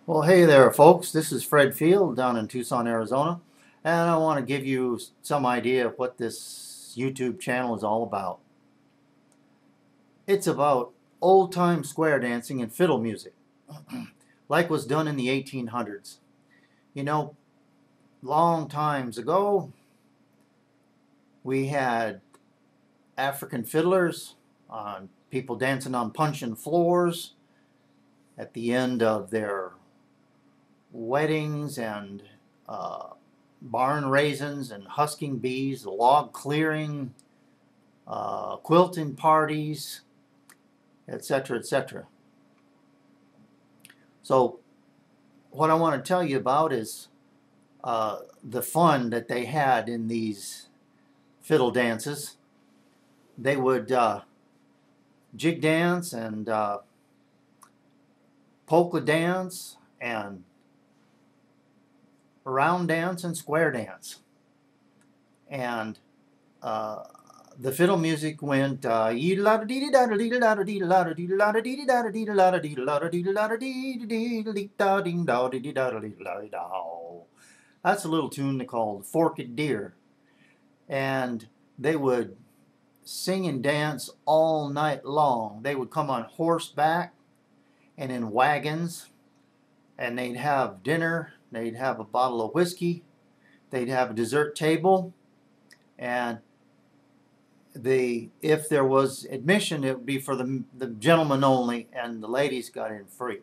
Well, hey there, folks. This is Fred Feild down in Tucson, Arizona, and I want to give you some idea of what this YouTube channel is all about. It's about old-time square dancing and fiddle music, like was done in the 1800s. You know, long times ago, we had African fiddlers, people dancing on puncheon floors at the end of their weddings and barn raisins and husking bees, log clearing, quilting parties, etc., etc. So what I want to tell you about is the fun that they had in these fiddle dances. They would jig dance and polka dance and round dance and square dance. And the fiddle music went that's a little tune called Forked Deer. And they would sing and dance all night long. They would come on horseback and in wagons, and they'd have dinner, they'd have a bottle of whiskey, they'd have a dessert table, and if there was admission, it would be for the gentlemen only, and the ladies got in free.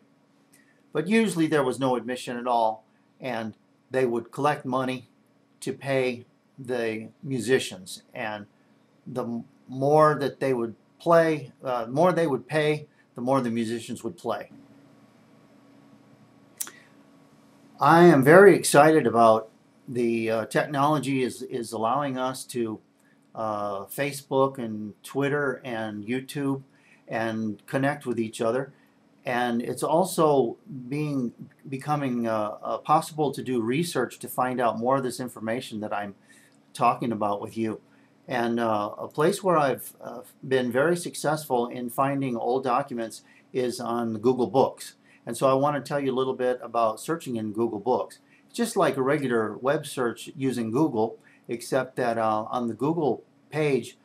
But usually there was no admission at all, and they would collect money to pay the musicians, and the more that they would play, more they would pay, the more the musicians would play. I am very excited about the technology is allowing us to Facebook and Twitter and YouTube and connect with each other, and it's also becoming possible to do research to find out more of this information that I'm talking about with you. And a place where I've been very successful in finding old documents is on Google Books. And so I want to tell you a little bit about searching in Google Books. It's just like a regular web search using Google, except that on the Google page,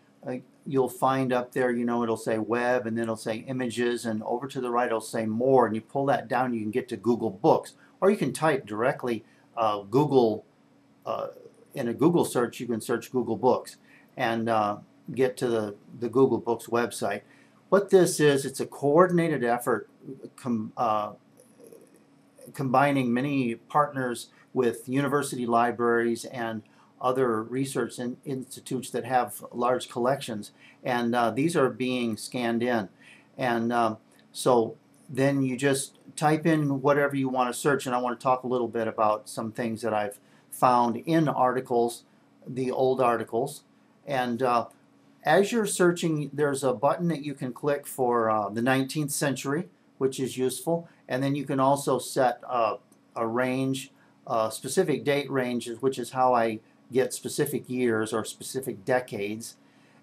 you'll find up there, you know, it'll say web, and then it'll say images, and over to the right it'll say more, and you pull that down, you can get to Google Books. Or you can type directly Google, in a Google search, you can search Google Books and get to the Google Books website. What this is, it's a coordinated effort combining many partners with university libraries and other research institutes that have large collections, and these are being scanned in. And so then you just type in whatever you want to search, and I want to talk a little bit about some things that I've found in articles, the old articles. And as you're searching, there's a button that you can click for the 19th century, which is useful. And then you can also set a range, specific date ranges, which is how I get specific years or specific decades.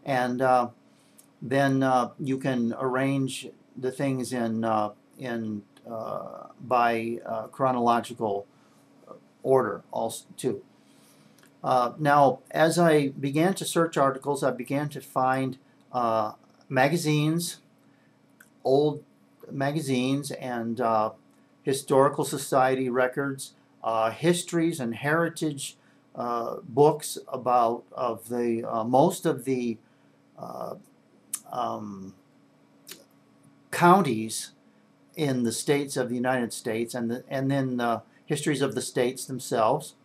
And then you can arrange the things by chronological order also too. Now, as I began to search articles, I began to find magazines, old magazines, and historical society records, histories and heritage books about most of the counties in the states of the United States, and then histories of the states themselves,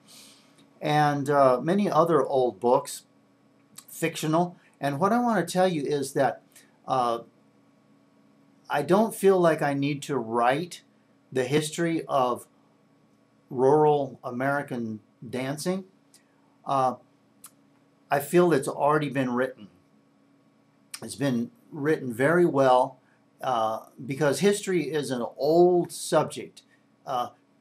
and many other old books, fictional. And what I want to tell you is that I don't feel like I need to write the history of rural American dancing. I feel it's already been written. It's been written very well because history is an old subject.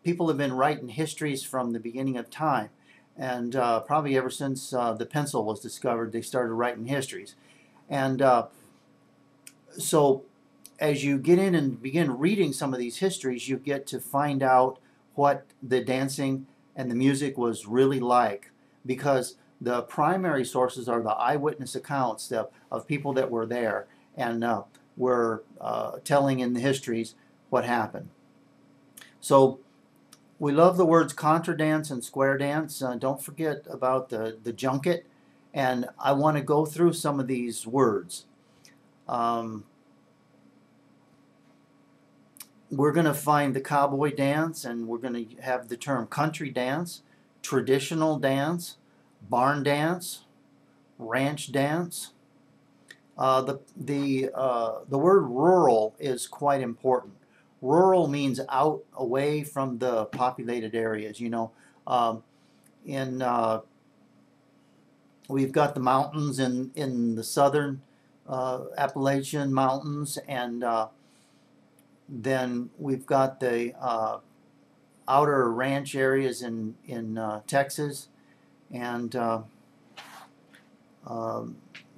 People have been writing histories from the beginning of time. And probably ever since the pencil was discovered, they started writing histories. And so as you get in and begin reading some of these histories, you get to find out what the dancing and the music was really like, because the primary sources are the eyewitness accounts of people that were there and were telling in the histories what happened. So we love the words contra dance and square dance. Don't forget about the junket, and I want to go through some of these words. We're going to find the cowboy dance, and we're going to have the term country dance, traditional dance, barn dance, ranch dance. The word rural is quite important. Rural means out, away from the populated areas. You know, we've got the mountains in the southern Appalachian Mountains, and then we've got the outer ranch areas in Texas, and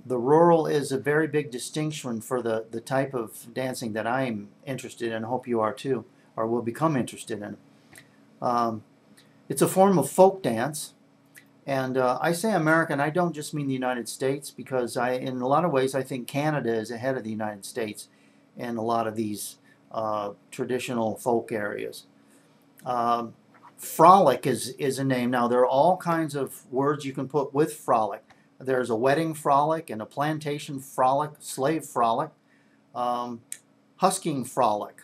the rural is a very big distinction for the type of dancing that I'm interested in. I hope you are too, or will become interested in. It's a form of folk dance, and I say American, I don't just mean the United States, because in a lot of ways I think Canada is ahead of the United States in a lot of these traditional folk areas. Frolic is a name. Now, there are all kinds of words you can put with frolic. There's a wedding frolic and a plantation frolic, slave frolic, husking frolic,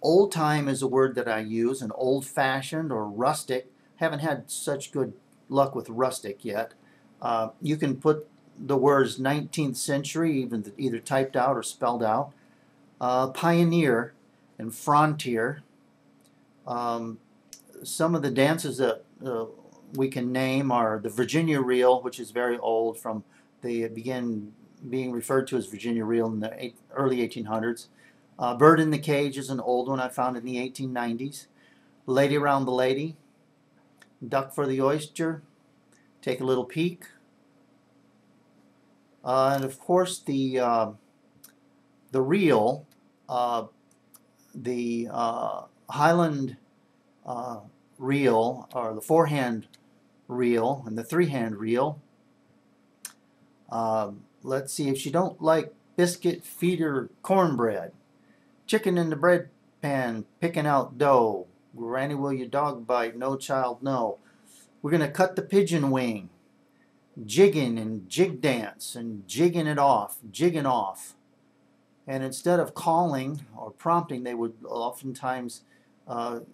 old time is a word that I use, and old fashioned or rustic. Haven't had such good luck with rustic yet. You can put the words 19th century, either typed out or spelled out. Pioneer and frontier. Some of the dances that we can name are the Virginia reel, which is very old, from they began being referred to as Virginia reel in the early 1800s. Bird in the Cage is an old one I found in the 1890s. Lady Around the Lady, Duck for the Oyster, Take a Little Peek. And of course the reel, the Highland reel, or the four-hand reel and the three-hand reel. Let's see, if you don't like biscuit, feeder, cornbread, chicken in the bread pan, picking out dough, Granny, will your dog bite? No, child, no. We're going to cut the pigeon wing, jigging and jig dance and jigging it off, jigging off. And instead of calling or prompting, they would oftentimes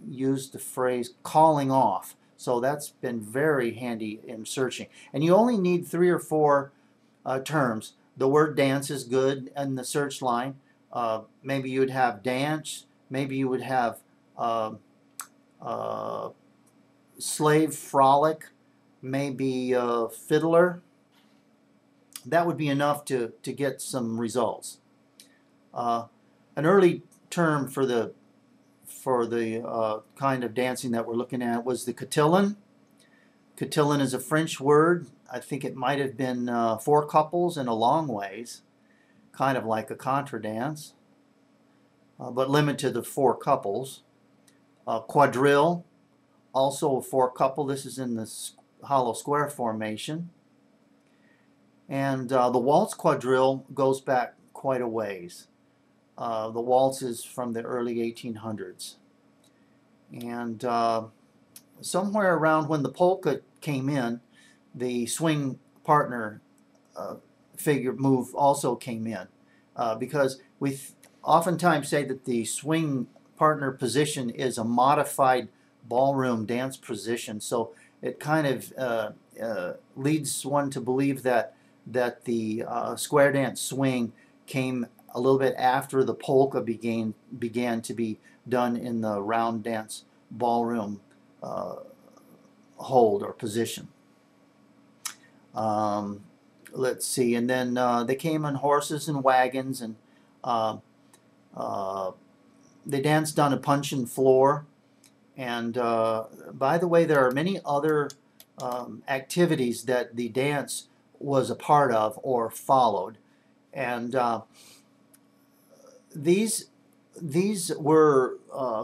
use the phrase calling off. So that's been very handy in searching. And you only need 3 or 4 terms. The word dance is good in the search line. Maybe you would have dance. Maybe you would have slave frolic. Maybe fiddler. That would be enough to get some results. An early term for the kind of dancing that we're looking at was the Cotillon. Cotillon is a French word. I think it might have been 4 couples in a long ways, kind of like a contra dance, but limited to the 4 couples. Quadrille, also a 4 couple. This is in the hollow square formation. And the Waltz Quadrille goes back quite a ways. The waltz is from the early 1800s. And somewhere around when the polka came in, the swing partner figure move also came in. Because we oftentimes say that the swing partner position is a modified ballroom dance position. So it kind of leads one to believe that the square dance swing came a little bit after the polka began to be done in the round dance ballroom hold or position. Let's see, and then they came on horses and wagons, and they danced on a puncheon floor. And by the way, there are many other activities that the dance was a part of or followed. And these were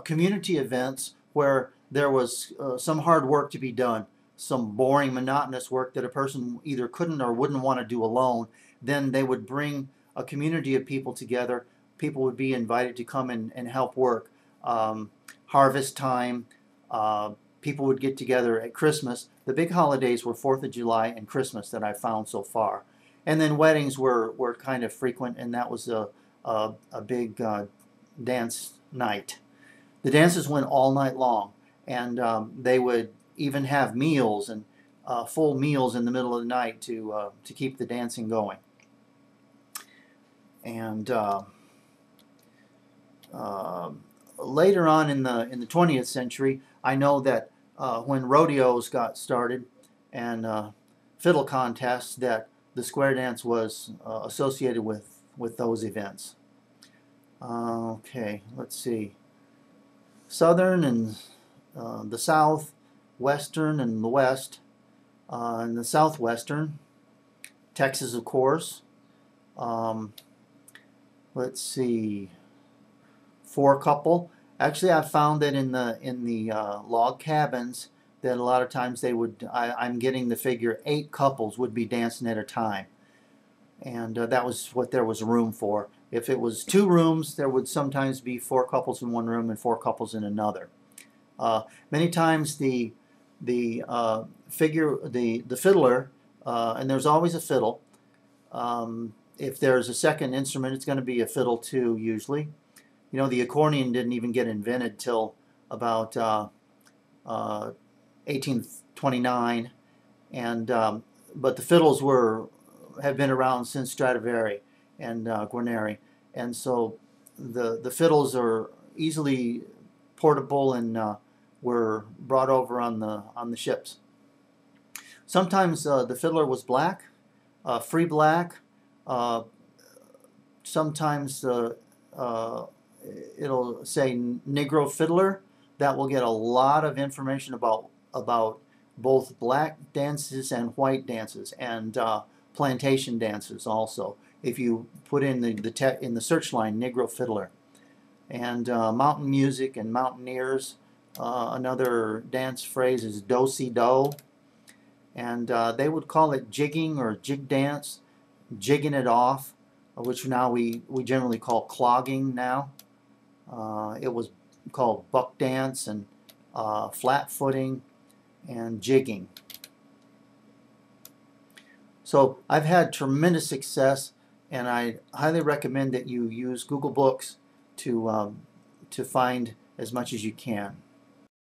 community events where there was some hard work to be done, some boring, monotonous work that a person either couldn't or wouldn't want to do alone. Then they would bring a community of people together. People would be invited to come and help work. Harvest time, people would get together at Christmas. The big holidays were 4th of July and Christmas that I found so far. And then weddings were kind of frequent, and that was a big dance night. The dances went all night long, and they would even have meals and full meals in the middle of the night to keep the dancing going. And later on in the 20th century, I know that when rodeos got started and fiddle contests, that the square dance was associated with those events. Okay, let's see. Southern and the South, Western and the West, and the Southwestern, Texas, of course. Let's see. Four couple. Actually, I found that in the log cabins that a lot of times they would. I'm getting the figure 8 couples would be dancing at a time, and that was what there was room for. If it was 2 rooms, there would sometimes be 4 couples in one room and 4 couples in another. Many times the fiddler, and there's always a fiddle. If there's a second instrument, it's going to be a fiddle too, usually. You know, the accordion didn't even get invented till about 1829, and but the fiddles have been around since Stradivari and Guarneri, and so the fiddles are easily portable and were brought over on the ships. Sometimes the fiddler was black, free black. Sometimes it'll say negro fiddler. That will get a lot of information about both black dances and white dances, and plantation dances also. If you put in the search line negro fiddler, and mountain music and mountaineers. Another dance phrase is do-si-do, and they would call it jigging or jig dance, jigging it off, which now we generally call clogging now. It was called buck dance and flat footing and jigging. So I've had tremendous success, and I highly recommend that you use Google Books to find as much as you can.